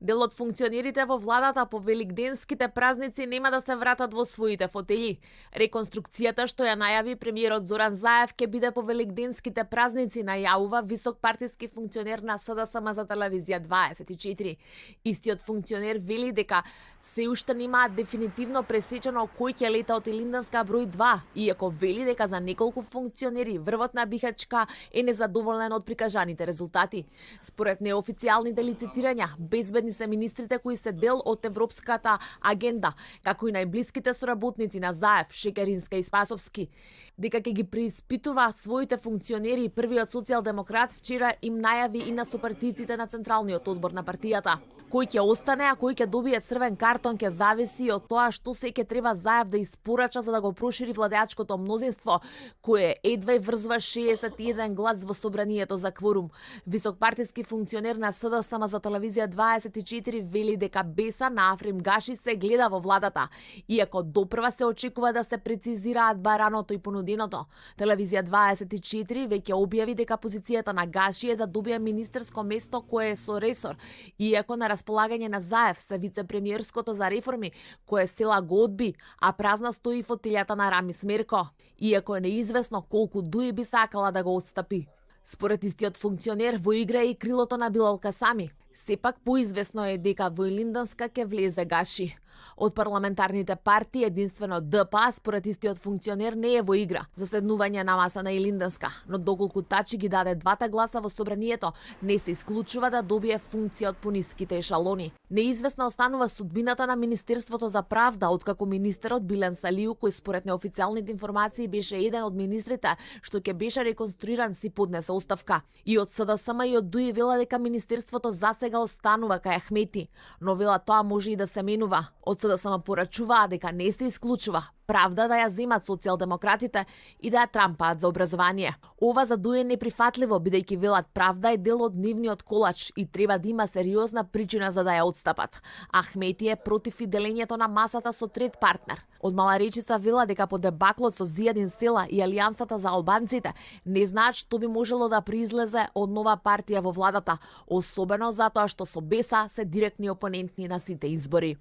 Дел од функционерите во владата по великденските празници нема да се вратат во своите фотели. Реконструкцијата што ја најави премиерот Зоран Заев ќе биде по великденските празници, најавува висок партиски функционер на СДСМ за телевизија 24. Истиот функционер вели дека се уште немаат дефинитивно пресечено кој ќе лета од Илинденска број 2, иако вели дека за неколку функционери врвот на Бихачка е незадоволен од прикажаните резултати. Според неофицијалните лицитирања, безбедни се министрите кои се дел од европската агенда, како и најблиските соработници на Заев, Шекеринска и Спасовски. Дека ќе ги преиспитува своите функционери, првиот социјалдемократ вчера им најави и на сопартиците на Централниот одбор на партијата. Кој ќе остане, а кој ќе добие црвен картон ќе зависи од тоа што се ќе треба Заев да испорача за да го прошири владеачкото мнозинство, кое едва врзува 61 глас во собранието за кворум. Висок партиски функционер на СДСМ за телевизија 24 вели дека беса на Африм Гаши се гледа во владата, иако допрва се очекува да се прецизираат бараното и понуденото. Телевизија 24 веќе објави дека позицијата на Гаши е да добие министерско место кое е со ресор, иако на располагање на Заев се вице-премиерското за реформи, кое села го одби, а празна стои фотилјата на Рами Смерко, иако е неизвестно колку дуи би сакала да го отстапи. Според истиот функционер во игра е и крилото на Билал Касами. Сепак поизвестно е дека во Илинденска ќе влезе Гаши. Од парламентарните партии единствено ДПА според истиот функционер не е во игра за седнување на маса на Илинденска, но доколку Тачи ги даде двата гласа во собранието, не се исклучува да добие функција од пониските ешалони. Неизвестна останува судбината на Министерството за правда, откако министерот Билен Салиу, кој според неофицијалните информации беше еден од министрите што ќе беше реконструиран, си поднесе оставка. И од СДСМ и од ДУИ вела дека министерството засега останува кај Ахмети, но вела тоа може и да се менува. Од СДСМ порачуваа дека не се исклучува правда да ја земат социјалдемократите и да ја трампаат за образование. Ова за ДУИ е неприфатливо, бидејќи велат правда е дел од нивниот колач и треба да има сериозна причина за да ја отстапат. Ахмети е против и делењето на масата со трет партнер. Од Мала Речица вела дека по дебаклот со Зијадин Села и Алијансата за албанците не знаат што би можело да произлезе од нова партија во владата, особено затоа што со беса се директни опоненти на сите избори.